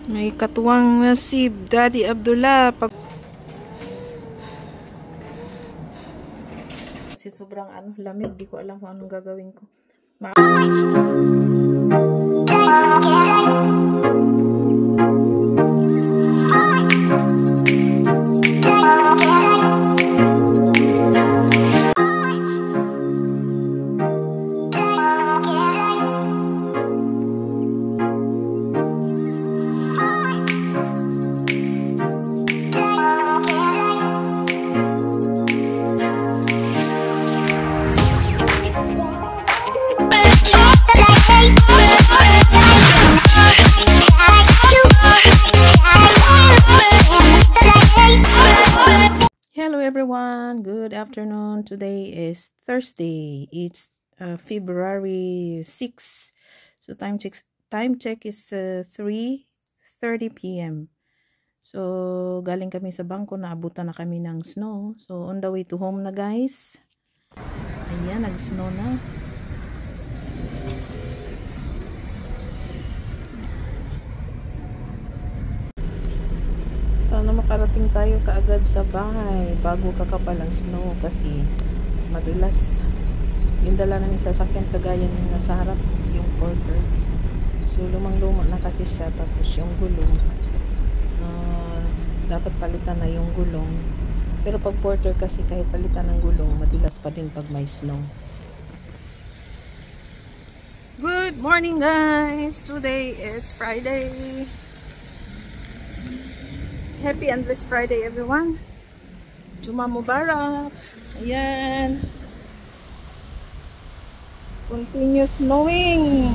May katuwang nasib, Daddy Abdullah. Kasi sobrang lamig, di ko alam kung anong gagawin ko. Hello everyone, good afternoon. Today is Thursday. It's February 6. So time check is 3:30 p.m. So galing kami sa bangko, naabutan na kami ng snow. So on the way to home na guys. Ayan, nag-snow na. Sana makarating tayo kaagad sa bahay bago kakapal ang snow kasi madulas. Yung dala namin sasakyan kagaya ng nasa harap, yung porter. So lumang-luma na kasi siya, tapos yung gulong dapat palitan na yung gulong. Pero pag porter kasi kahit palitan ng gulong, madulas pa din pag may snow. Good morning guys! Today is Friday. Happy and blessed Friday everyone. Juma Mubarak. Ayan. Continuous snowing.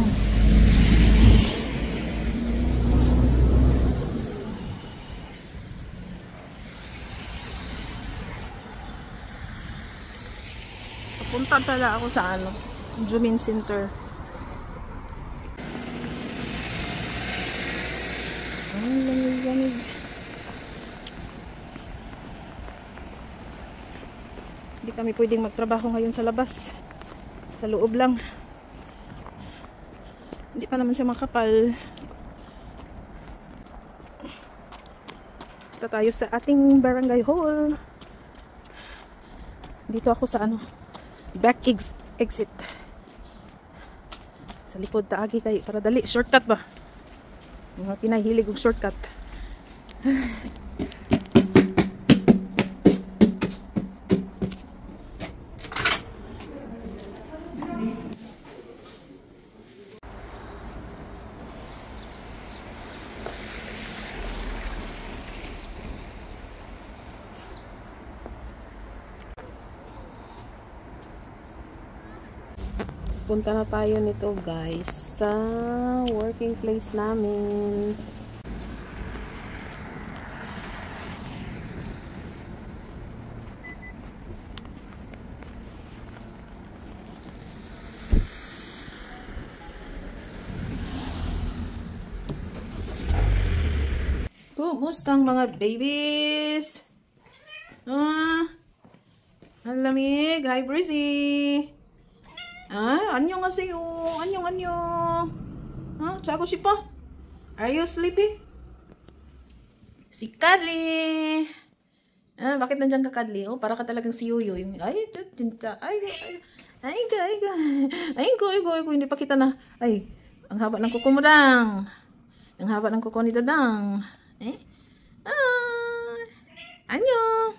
Punta pala ako sa Jumin Center. Ang lamig-lamig. Hindi kami pwedeng magtrabaho ngayon sa labas. Sa loob lang. Hindi pa naman siya makapal. Punta tayo sa ating barangay hall. Dito ako sa back exit. Sa likod taagi kayo para dali. Shortcut ba? Mga Pinay hilig og shortcut. Punta na tayo nito guys sa working place namin. Kumustang mga babies? Ang lamig. Hi Breezy. 안녕하세요. 안녕. 자고 싶어? Are you sleepy? Si Kadli. Bakit nandiyan ka, Kadli? Para ka talagang si Yoyo. Ay, tinta. Ay, hindi pa kita na. Ay, ang haba ng kuko mo, Dang. Ang haba ng kuko ni Dadang. Annyeong.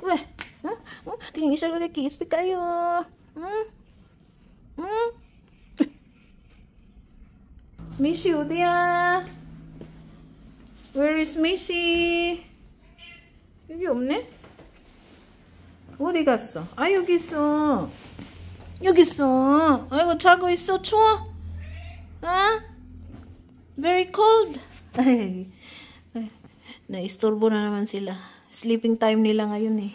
Weh. Tingin isa lagi, kiss kayo. Missy 어디야? Where is Missy? 여기 없네? 어디 갔어? 여기 있어. 아이고 자고 있어. 추워? Very cold. Naistorbo na naman sila. Sleeping time nila ngayon eh.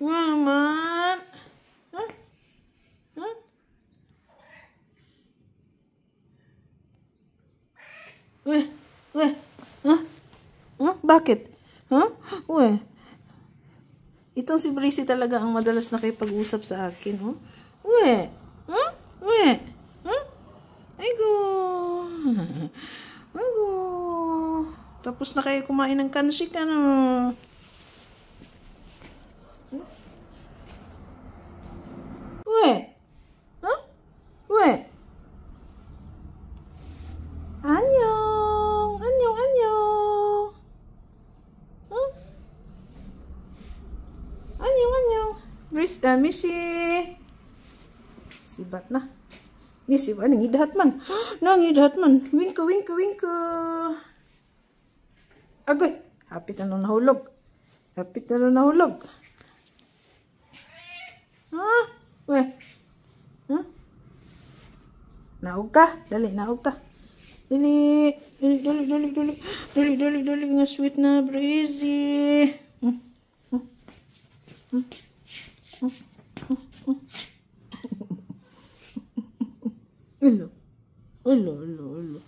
Naman. Bakit? Itong si Breezy talaga ang madalas nakipag-usap sa akin, Uwe. Huh? Uwe. Huh? Aigo. Aigo. Tapos na kayo kumain ng kansik, ano? Uwe. Huh? Uwe. Annyeong. Annyeong, annyeong. Huh? Annyeong, annyeong. Missy. Sibat na. Ni sibat nang idhat man. Nang idhat man. Wingko, wingko, wingko. Agoy. Hapit na nung nahulog. Hapit na nung nahulog. Ha? Weh. Huh? Naog ka. Dali, naog ta. Dali. Dali, dali, dali, dali. Dali, dali, dali. Nga sweet na breezy. Hello. Hello, hello, hello.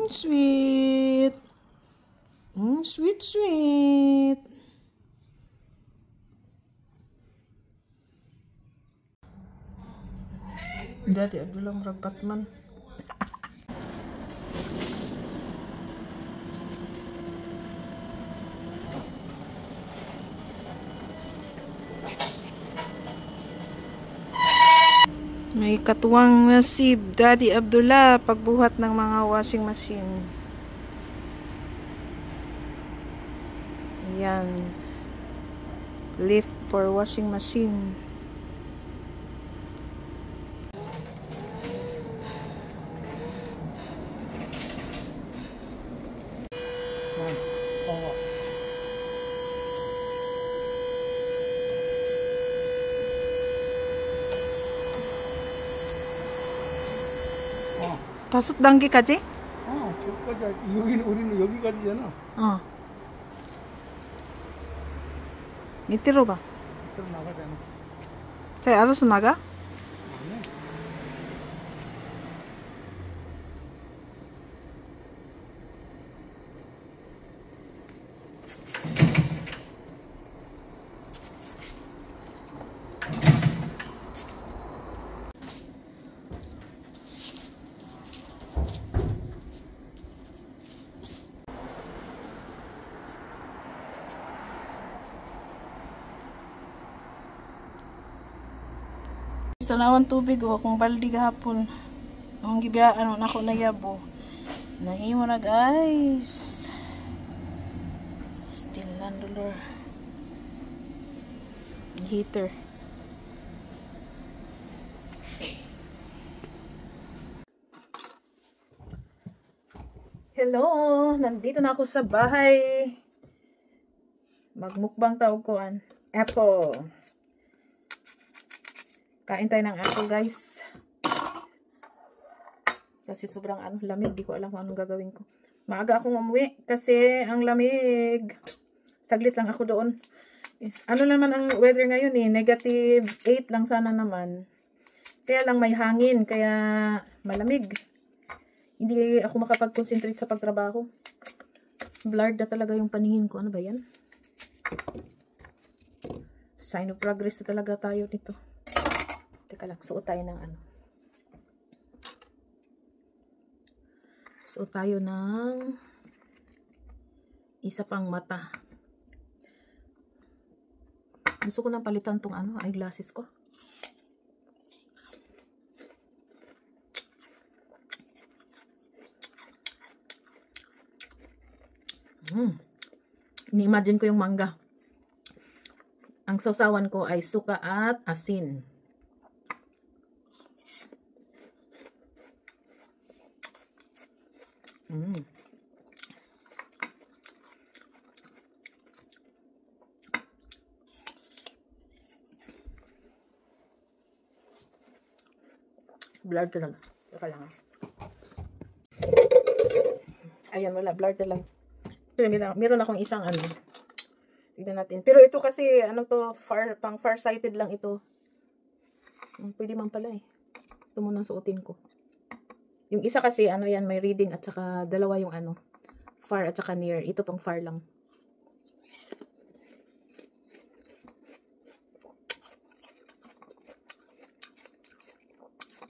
Sweet. Sweet, sweet. Daddy Abdullah murag Batman. May katuwang nasib, Daddy Abdullah, pagbuhat ng mga washing machine. Ayan. Lift for washing machine. 다섯 단계까지? 저까지. 우리는 여기까지잖아. 밑으로 봐. 밑으로 나가잖아. 자, 알아서 나가? 아니. Tanawan tubig o akong baldi gahapon. Ang gibiyaan na ako nayabo. Nahimo na guys. Still landolor. Heater. Hello, nandito na ako sa bahay. Magmukbang tawag ko an apple. Kain tayo ng apple, guys. Kasi sobrang lamig. Di ko alam kung anong gagawin ko. Maaga akong umuwi kasi ang lamig. Saglit lang ako doon. Ano naman ang weather ngayon eh. -8 lang sana naman. Kaya lang may hangin. Kaya malamig. Hindi ako makapag-concentrate sa pagtrabaho. Blurred na talaga yung paningin ko. Ano ba yan? Sign of progress na talaga tayo nito. Teka lang, suot tayo ng ano. Suot tayo ng isa pang mata. Gusto ko nang palitan tong ano, eyeglasses ko. Ini-imagine ko yung mangga. Ang sausawan ko ay suka at asin. Blurred talaga. Teka lang. Ayan, wala. Blurred talaga. Pero meron akong isang ano. Tignan natin. Pero ito kasi, ano to, pang far-sighted lang ito. Pwede man pala eh. Ito muna suotin ko. Yung isa kasi, ano yan, may reading at saka dalawa yung ano, far at saka near. Ito pong far lang.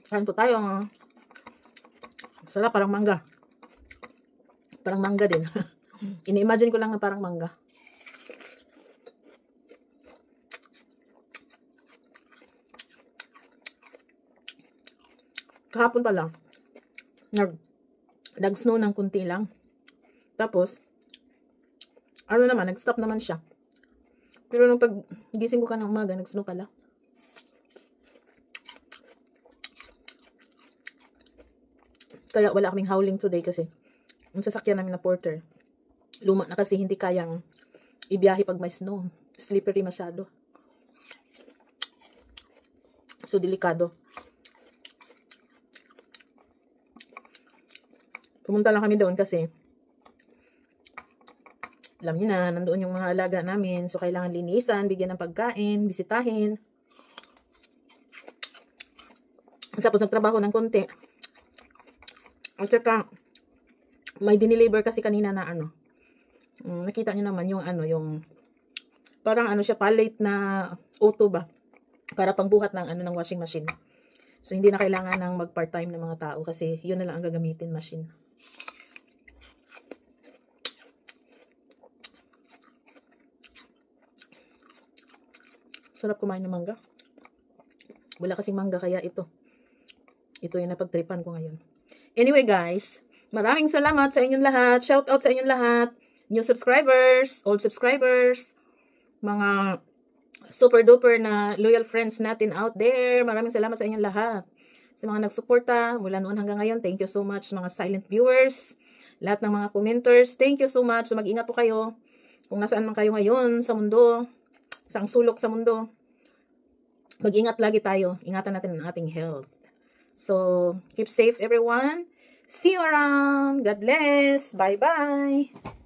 Kain po tayo. Sarap, parang mangga. Parang mangga din. Ini-imagine ko lang na parang mangga. Kahapon pa lang, nag-snow ng kunti lang. Tapos, ano naman, nag-stop naman siya. Pero nung pag-gising ko ka ng umaga, nag-snow pala. Kaya wala kaming howling today kasi yung sasakyan namin na Porter, luma na kasi, hindi kayang ibiyahe pag may snow. Slippery masyado. So, delikado. Pumunta lang kami doon kasi alam niyo na, nandoon yung mga alaga namin. So, kailangan linisan, bigyan ng pagkain, bisitahin. Tapos, nagtrabaho ng konti. At saka, may dineliver kasi kanina na ano. Nakita niyo naman yung ano, yung parang ano siya, pallet na auto ba? Para pangbuhat ng ano, ng washing machine. So, hindi na kailangan ng mag-part-time ng mga tao kasi yun na lang ang gagamitin, machine. Sarap kumain ng mangga. Wala kasing mangga kaya ito. Ito yung napagtripan ko ngayon. Anyway guys, maraming salamat sa inyong lahat. Shout out sa inyong lahat. New subscribers, old subscribers, mga super duper na loyal friends natin out there. Maraming salamat sa inyong lahat. Sa mga nagsuporta mula noon hanggang ngayon, thank you so much. Mga silent viewers, lahat ng mga commenters, thank you so much. So mag-ingat po kayo kung nasaan man kayo ngayon sa mundo, sa sulok sa mundo. Mag-ingat lagi tayo. Ingatan natin ang ating health. So, keep safe everyone. See you around. God bless. Bye-bye.